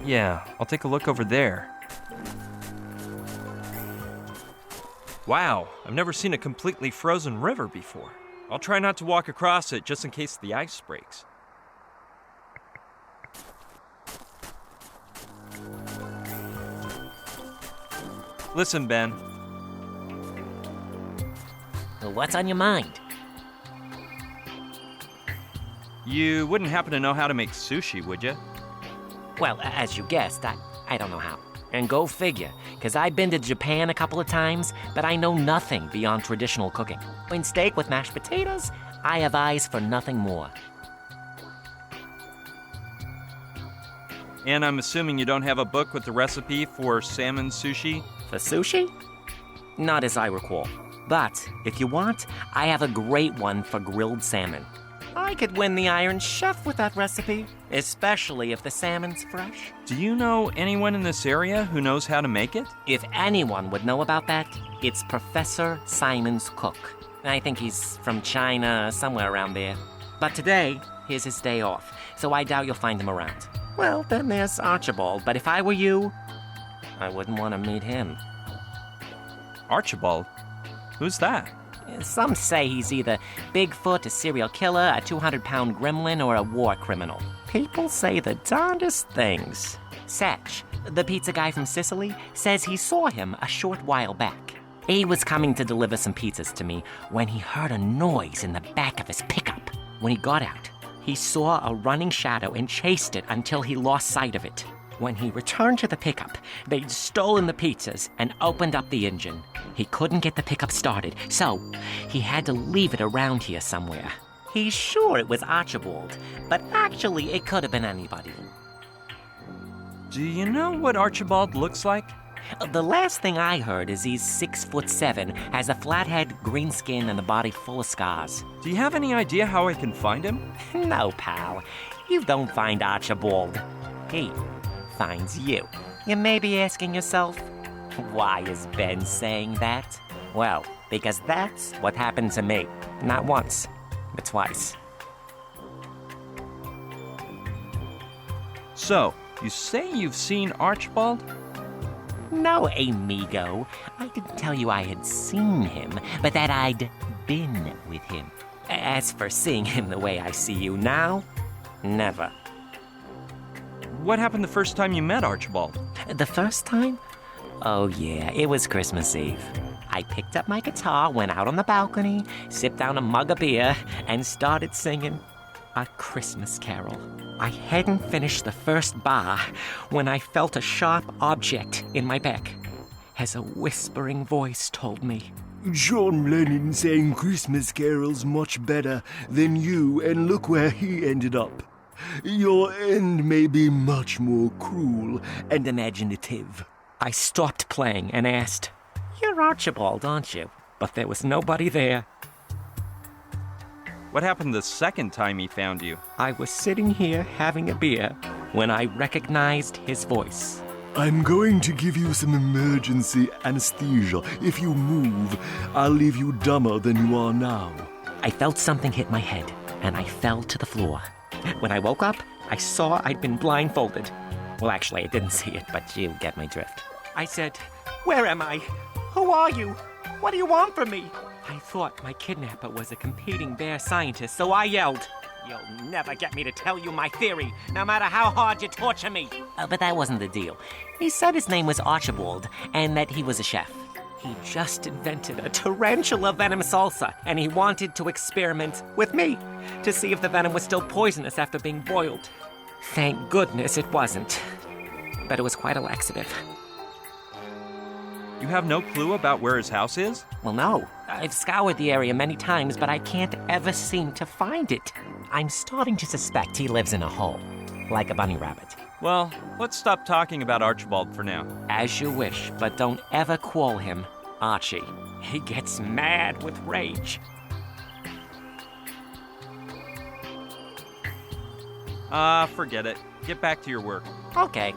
Yeah, I'll take a look over there. Wow, I've never seen a completely frozen river before. I'll try not to walk across it just in case the ice breaks. Listen, Ben. What's on your mind? You wouldn't happen to know how to make sushi, would you? Well, as you guessed, I don't know how. And go figure, because I've been to Japan a couple of times, but I know nothing beyond traditional cooking. In steak with mashed potatoes, I have eyes for nothing more. And I'm assuming you don't have a book with the recipe for salmon sushi? For sushi? Not as I recall. But if you want, I have a great one for grilled salmon. I could win the Iron Chef with that recipe, especially if the salmon's fresh. Do you know anyone in this area who knows how to make it? If anyone would know about that, it's Professor Simon's cook. I think he's from China, somewhere around there. But today, here's his day off, so I doubt you'll find him around. Well, then there's Archibald, but if I were you, I wouldn't want to meet him. Archibald? Who's that? Some say he's either Bigfoot, a serial killer, a 200-pound gremlin, or a war criminal. People say the darndest things. Satch, the pizza guy from Sicily, says he saw him a short while back. He was coming to deliver some pizzas to me when he heard a noise in the back of his pickup. When he got out, he saw a running shadow and chased it until he lost sight of it. When he returned to the pickup, they'd stolen the pizzas and opened up the engine. He couldn't get the pickup started, so he had to leave it around here somewhere. He's sure it was Archibald, but actually it could have been anybody. Do you know what Archibald looks like? The last thing I heard is he's 6'7", has a flat head, green skin, and a body full of scars. Do you have any idea how I can find him? No, pal. You don't find Archibald. He finds you. You may be asking yourself, why is Ben saying that? Well, because that's what happened to me. Not once, but twice. So, you say you've seen Archibald? No, amigo. I didn't tell you I had seen him, but that I'd been with him. As for seeing him the way I see you now, never. What happened the first time you met Archibald? The first time? Oh yeah, it was Christmas Eve. I picked up my guitar, went out on the balcony, sipped down a mug of beer, and started singing A Christmas Carol. I hadn't finished the first bar when I felt a sharp object in my back, as a whispering voice told me, John Lennon sang Christmas carols much better than you, and look where he ended up. Your end may be much more cruel and imaginative. I stopped playing and asked, You're Archibald, aren't you? But there was nobody there. What happened the second time he found you? I was sitting here having a beer when I recognized his voice. I'm going to give you some emergency anesthesia. If you move, I'll leave you dumber than you are now. I felt something hit my head, and I fell to the floor. When I woke up, I saw I'd been blindfolded. Well, actually, I didn't see it, but you get my drift. I said, Where am I? Who are you? What do you want from me? I thought my kidnapper was a competing bear scientist, so I yelled, You'll never get me to tell you my theory, no matter how hard you torture me. But that wasn't the deal. He said his name was Archibald, and that he was a chef. He just invented a tarantula venom salsa, and he wanted to experiment with me to see if the venom was still poisonous after being boiled. Thank goodness it wasn't. But it was quite a laxative. You have no clue about where his house is? Well, no. I've scoured the area many times, but I can't ever seem to find it. I'm starting to suspect he lives in a hole, like a bunny rabbit. Well, let's stop talking about Archibald for now. As you wish, but don't ever call him Archie. He gets mad with rage. Forget it. Get back to your work. Okay.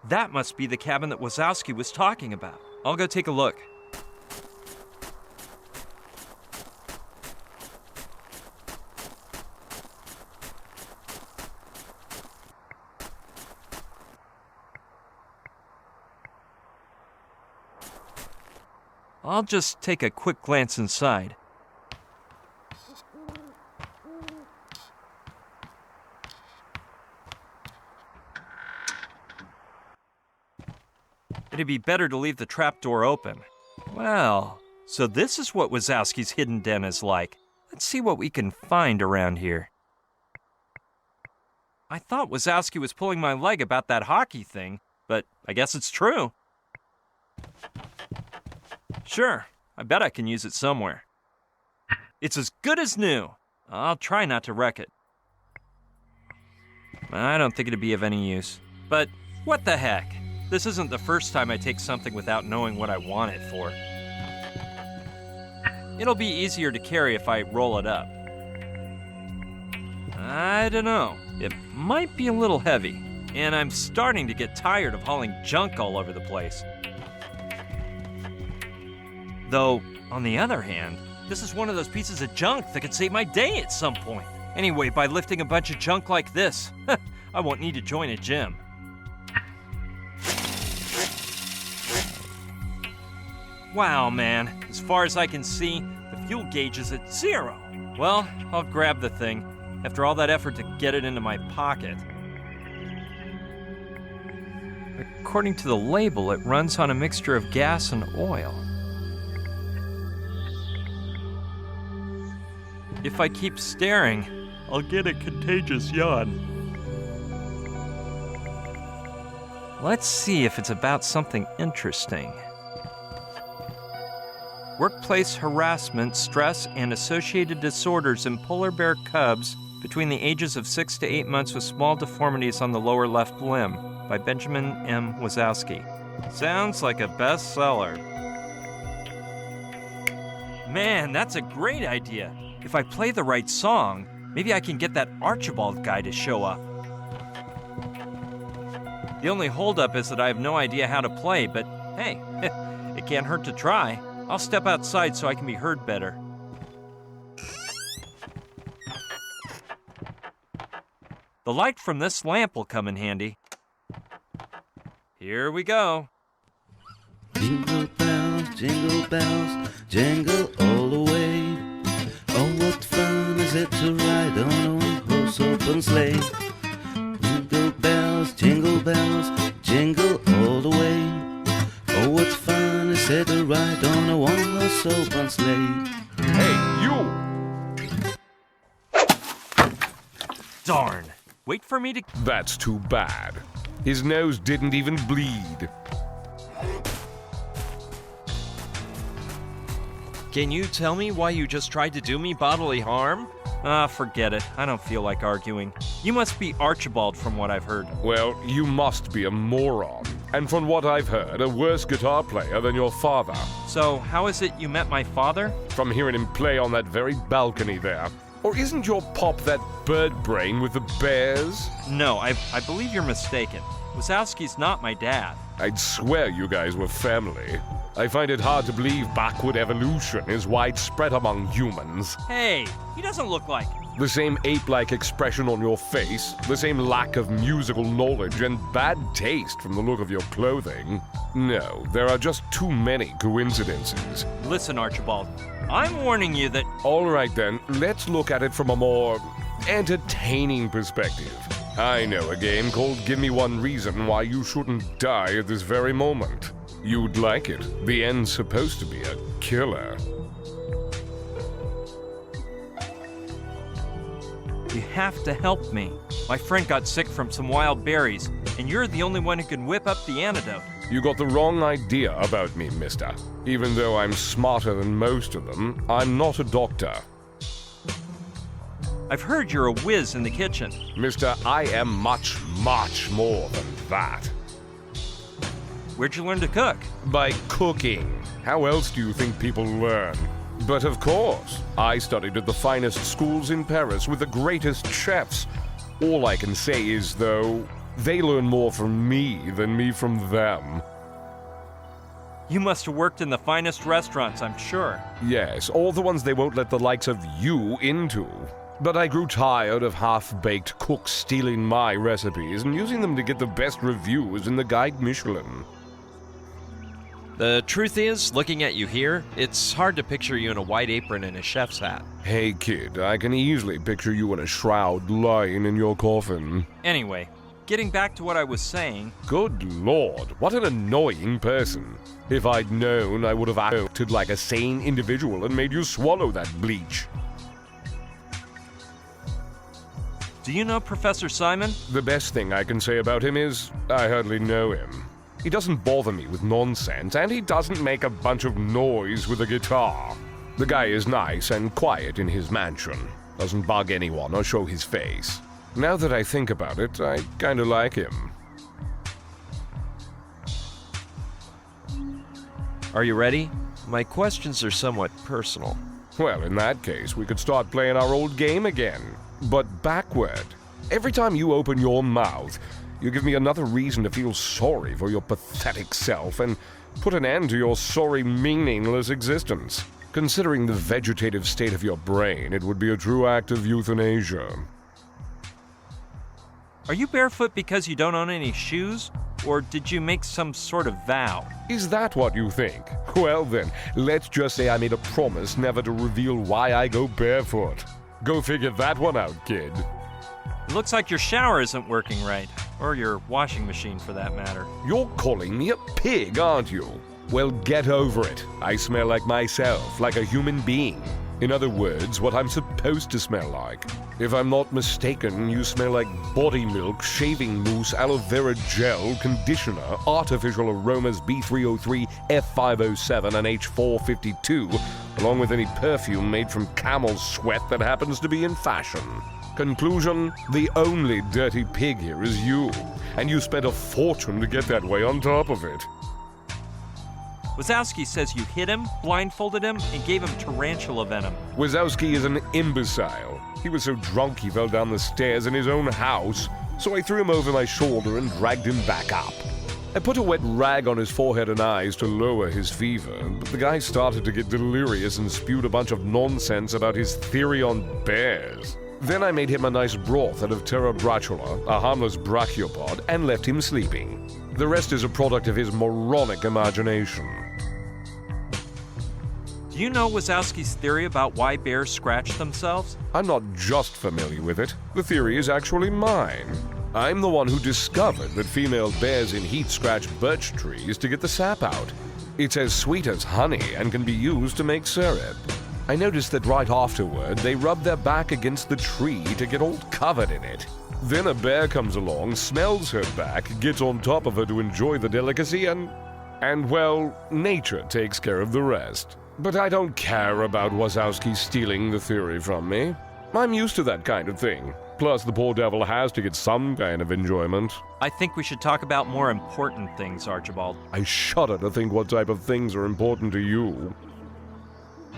That must be the cabin that Wazowski was talking about. I'll go take a look. I'll just take a quick glance inside. It'd be better to leave the trapdoor open. Well, so this is what Wazowski's hidden den is like. Let's see what we can find around here. I thought Wazowski was pulling my leg about that hockey thing, but I guess it's true. Sure, I bet I can use it somewhere. It's as good as new. I'll try not to wreck it. I don't think it'd be of any use. But what the heck? This isn't the first time I take something without knowing what I want it for. It'll be easier to carry if I roll it up. I don't know. It might be a little heavy, and I'm starting to get tired of hauling junk all over the place. Though, on the other hand, this is one of those pieces of junk that could save my day at some point. Anyway, by lifting a bunch of junk like this, I won't need to join a gym. Wow, man. As far as I can see, the fuel gauge is at 0. Well, I'll grab the thing. After all that effort to get it into my pocket. According to the label, it runs on a mixture of gas and oil. If I keep staring, I'll get a contagious yawn. Let's see if it's about something interesting. Workplace harassment, stress, and associated disorders in polar bear cubs between the ages of 6 to 8 months with small deformities on the lower left limb by Benjamin M. Wazowski. Sounds like a bestseller. Man, that's a great idea. If I play the right song, maybe I can get that Archibald guy to show up. The only holdup is that I have no idea how to play, but hey, it can't hurt to try. I'll step outside so I can be heard better. The light from this lamp will come in handy. Here we go. Jingle bells, jingle all the way. Oh, what fun is it to ride on a one-horse open sleigh. Jingle bells, jingle all the way. Oh, what fun is it to ride on a one-horse open sleigh. Hey, you! Darn. Wait for me to... That's too bad. His nose didn't even bleed. Can you tell me why you just tried to do me bodily harm? Forget it. I don't feel like arguing. You must be Archibald from what I've heard. Well, you must be a moron. And from what I've heard, a worse guitar player than your father. So, how is it you met my father? From hearing him play on that very balcony there. Or isn't your pop that bird brain with the bears? No, I believe you're mistaken. Wazowski's not my dad. I'd swear you guys were family. I find it hard to believe backward evolution is widespread among humans. Hey, he doesn't look like... The same ape-like expression on your face, the same lack of musical knowledge, and bad taste from the look of your clothing. No, there are just too many coincidences. Listen, Archibald, I'm warning you that... All right then, let's look at it from a more entertaining perspective. I know a game called Give Me One Reason Why You Shouldn't Die at This Very Moment. You'd like it. The end's supposed to be a killer. You have to help me. My friend got sick from some wild berries, and you're the only one who can whip up the antidote. You got the wrong idea about me, mister. Even though I'm smarter than most of them, I'm not a doctor. I've heard you're a whiz in the kitchen. Mister, I am much, much more than that. Where'd you learn to cook? By cooking. How else do you think people learn? But of course, I studied at the finest schools in Paris with the greatest chefs. All I can say is, though, they learn more from me than me from them. You must have worked in the finest restaurants, I'm sure. Yes, all the ones they won't let the likes of you into. But I grew tired of half-baked cooks stealing my recipes and using them to get the best reviews in the Guide Michelin. The truth is, looking at you here, it's hard to picture you in a white apron and a chef's hat. Hey kid, I can easily picture you in a shroud lying in your coffin. Anyway, getting back to what I was saying, Good lord, what an annoying person. If I'd known, I would have acted like a sane individual and made you swallow that bleach. do you know Professor Simon? The best thing I can say about him is, I hardly know him. He doesn't bother me with nonsense, and he doesn't make a bunch of noise with a guitar. The guy is nice and quiet in his mansion. Doesn't bug anyone or show his face. Now that I think about it, I kinda like him. Are you ready? My questions are somewhat personal. Well, in that case, we could start playing our old game again, but backward. Every time you open your mouth, you give me another reason to feel sorry for your pathetic self and put an end to your sorry, meaningless existence. Considering the vegetative state of your brain, it would be a true act of euthanasia. Are you barefoot because you don't own any shoes? Or did you make some sort of vow? Is that what you think? Well then, let's just say I made a promise never to reveal why I go barefoot. Go figure that one out, kid. It looks like your shower isn't working right. Or your washing machine, for that matter. You're calling me a pig, aren't you? Well, get over it. I smell like myself, like a human being. In other words, what I'm supposed to smell like. If I'm not mistaken, you smell like body milk, shaving mousse, aloe vera gel, conditioner, artificial aromas B303, F507, and H452, along with any perfume made from camel sweat that happens to be in fashion. Conclusion, the only dirty pig here is you, and you spent a fortune to get that way on top of it. Wazowski says you hit him, blindfolded him, and gave him tarantula venom. Wazowski is an imbecile. He was so drunk he fell down the stairs in his own house, so I threw him over my shoulder and dragged him back up. I put a wet rag on his forehead and eyes to lower his fever, but the guy started to get delirious and spewed a bunch of nonsense about his theory on bears. Then I made him a nice broth out of Terra brachula, a harmless brachiopod, and left him sleeping. The rest is a product of his moronic imagination. Do you know Wazowski's theory about why bears scratch themselves? I'm not just familiar with it. The theory is actually mine. I'm the one who discovered that female bears in heat scratch birch trees to get the sap out. It's as sweet as honey and can be used to make syrup. I noticed that right afterward, they rub their back against the tree to get all covered in it. Then a bear comes along, smells her back, gets on top of her to enjoy the delicacy, and well, nature takes care of the rest. But I don't care about Wazowski stealing the theory from me. I'm used to that kind of thing. Plus, the poor devil has to get some kind of enjoyment. I think we should talk about more important things, Archibald. I shudder to think what type of things are important to you.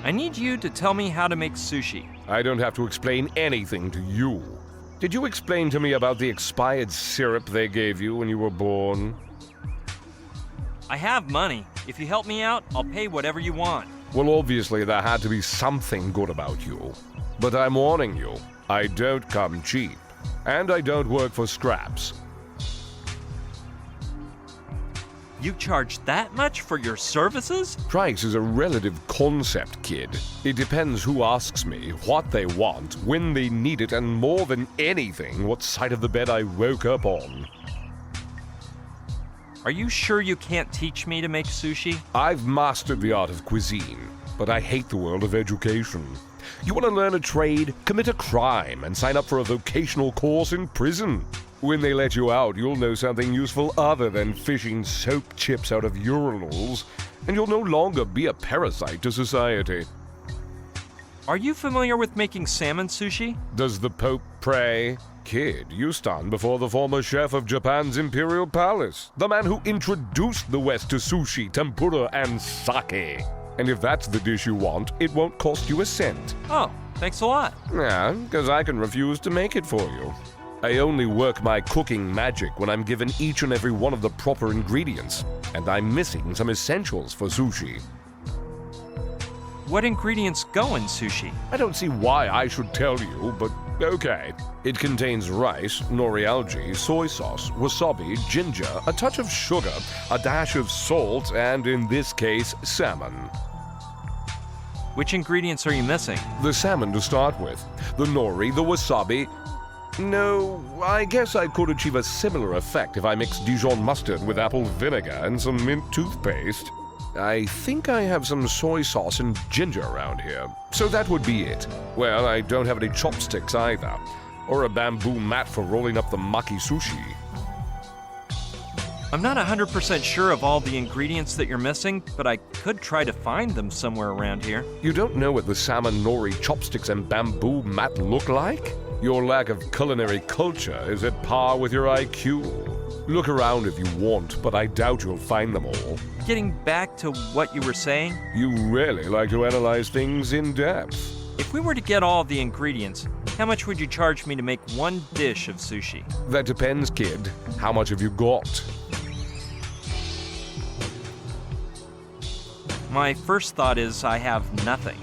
I need you to tell me how to make sushi. I don't have to explain anything to you. Did you explain to me about the expired syrup they gave you when you were born? I have money. If you help me out, I'll pay whatever you want. Well, obviously there had to be something good about you. But I'm warning you, I don't come cheap. And I don't work for scraps. You charge that much for your services? Price is a relative concept, kid. It depends who asks me, what they want, when they need it, and more than anything, what side of the bed I woke up on. Are you sure you can't teach me to make sushi? I've mastered the art of cuisine, but I hate the world of education. You want to learn a trade? Commit a crime and sign up for a vocational course in prison. When they let you out, you'll know something useful other than fishing soap chips out of urinals, and you'll no longer be a parasite to society. Are you familiar with making salmon sushi? Does the Pope pray? Kid, you stand before the former chef of Japan's Imperial Palace, the man who introduced the West to sushi, tempura, and sake. And if that's the dish you want, it won't cost you a cent. Oh, thanks a lot. Yeah, because I can refuse to make it for you. I only work my cooking magic when I'm given each and every one of the proper ingredients, and I'm missing some essentials for sushi. What ingredients go in sushi? I don't see why I should tell you, but Okay. It contains rice, nori algae, soy sauce, wasabi, ginger, a touch of sugar, a dash of salt, and in this case, salmon. Which ingredients are you missing? The salmon to start with, the nori, the wasabi. No, I guess I could achieve a similar effect if I mixed Dijon mustard with apple vinegar and some mint toothpaste. I think I have some soy sauce and ginger around here, so that would be it. Well, I don't have any chopsticks either, or a bamboo mat for rolling up the maki sushi. I'm not 100% sure of all the ingredients that you're missing, but I could try to find them somewhere around here. You don't know what the salmon, nori, chopsticks, and bamboo mat look like? Your lack of culinary culture is at par with your IQ. Look around if you want, but I doubt you'll find them all. Getting back to what you were saying, You really like to analyze things in depth. if we were to get all of the ingredients, how much would you charge me to make one dish of sushi? That depends, kid. How much have you got? My first thought is I have nothing.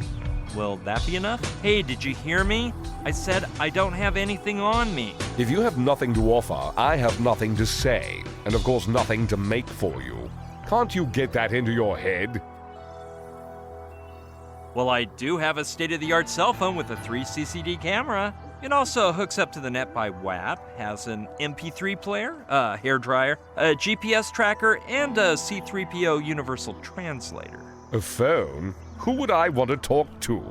Will that be enough? Hey, did you hear me? I said I don't have anything on me. If you have nothing to offer, I have nothing to say. And of course, nothing to make for you. Can't you get that into your head? Well, I do have a state-of-the-art cell phone with a 3CCD camera. It also hooks up to the net by WAP, has an MP3 player, a hairdryer, a GPS tracker, and a C3PO universal translator. A phone? Who would I want to talk to?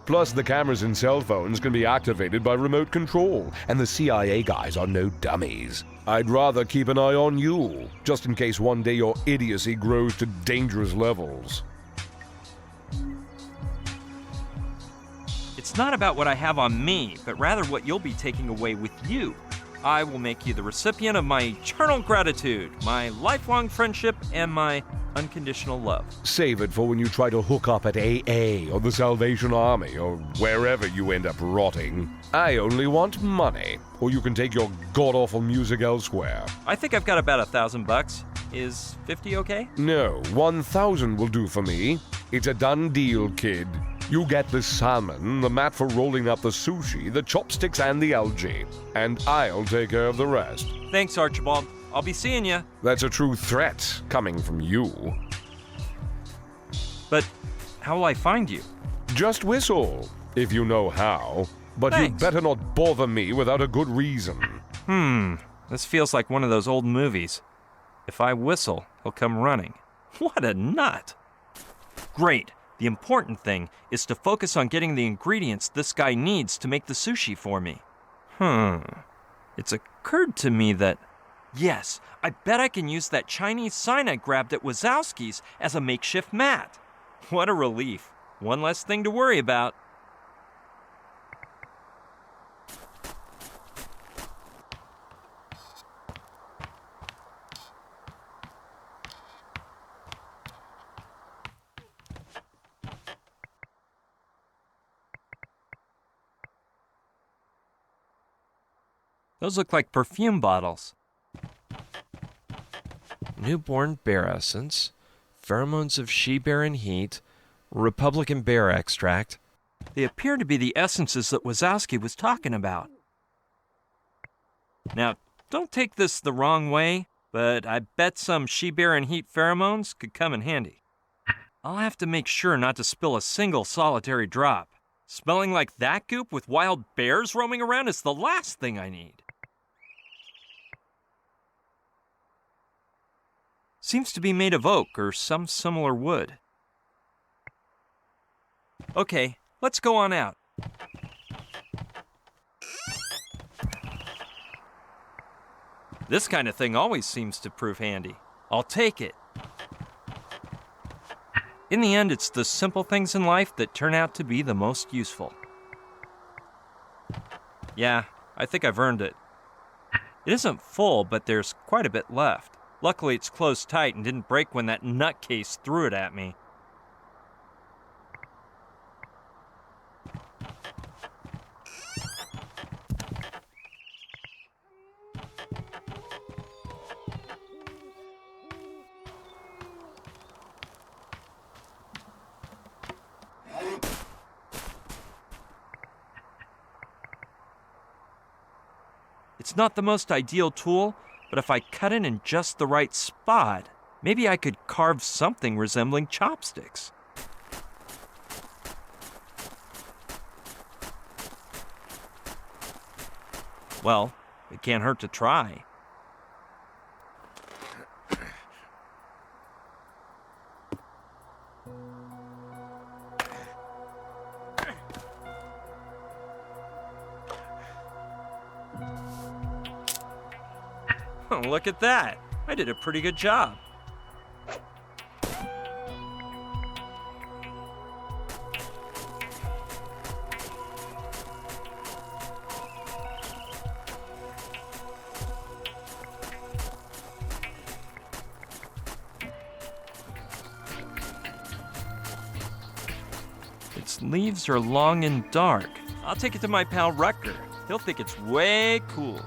Plus, the cameras in cell phones can be activated by remote control, and the CIA guys are no dummies. I'd rather keep an eye on you, just in case one day your idiocy grows to dangerous levels. It's not about what I have on me, but rather what you'll be taking away with you. I will make you the recipient of my eternal gratitude, my lifelong friendship, and my unconditional love. Save it for when you try to hook up at AA or the Salvation Army or wherever you end up rotting. I only want money, or you can take your god-awful music elsewhere. I think I've got about $1,000. Is 50 okay? No, 1,000 will do for me. It's a done deal, kid. You get the salmon, the mat for rolling up the sushi, the chopsticks, and the algae. And I'll take care of the rest. Thanks, Archibald. I'll be seeing you. That's a true threat coming from you. But how will I find you? Just whistle, if you know how. But Thanks. you'd better not bother me without a good reason. This feels like one of those old movies. If I whistle, he'll come running. What a nut! Great. The important thing is to focus on getting the ingredients this guy needs to make the sushi for me. It's occurred to me that, yes, I bet I can use that Chinese sign I grabbed at Wazowski's as a makeshift mat. What a relief. One less thing to worry about. Those look like perfume bottles. Newborn bear essence, pheromones of she-bear in heat, Republican bear extract. They appear to be the essences that Wazowski was talking about. Now, don't take this the wrong way, but I bet some she-bear in heat pheromones could come in handy. I'll have to make sure not to spill a single solitary drop. Smelling like that goop with wild bears roaming around is the last thing I need. Seems to be made of oak or some similar wood. Okay, let's go on out. This kind of thing always seems to prove handy. I'll take it. In the end, it's the simple things in life that turn out to be the most useful. Yeah, I think I've earned it. It isn't full, but there's quite a bit left. Luckily, it's closed tight and didn't break when that nutcase threw it at me. It's not the most ideal tool, but if I cut it in just the right spot, maybe I could carve something resembling chopsticks. Well, it can't hurt to try. Look at that. I did a pretty good job. Its leaves are long and dark. I'll take it to my pal Rutger. He'll think it's way cool.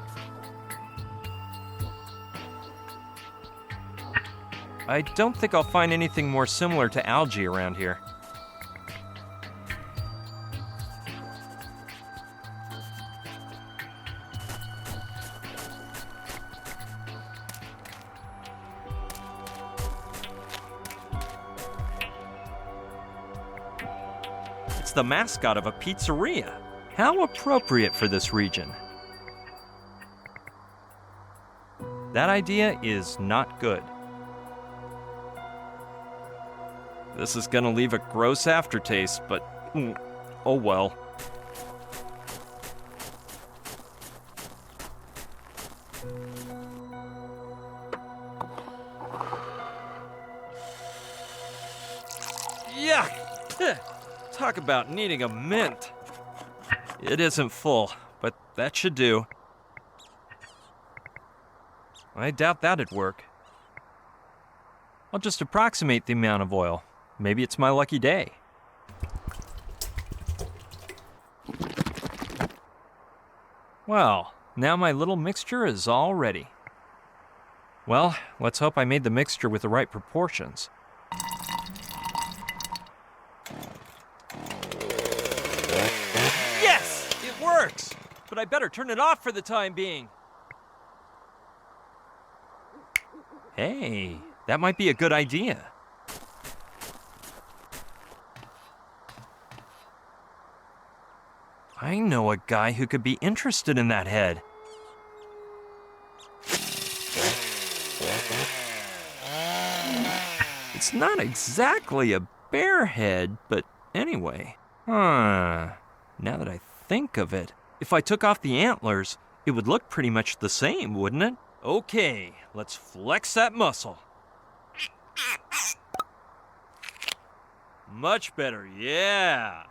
I don't think I'll find anything more similar to algae around here. It's the mascot of a pizzeria. How appropriate for this region. That idea is not good. This is gonna leave a gross aftertaste, but oh well. Yuck! Talk about needing a mint. It isn't full, but that should do. I doubt that'd work. I'll just approximate the amount of oil. Maybe it's my lucky day. Well, now my little mixture is all ready. Well, let's hope I made the mixture with the right proportions. Yes! It works! But I better turn it off for the time being. Hey, that might be a good idea. I know a guy who could be interested in that head. It's not exactly a bear head, but anyway. Now that I think of it, if I took off the antlers, it would look pretty much the same, wouldn't it? Okay, let's flex that muscle. Much better, yeah.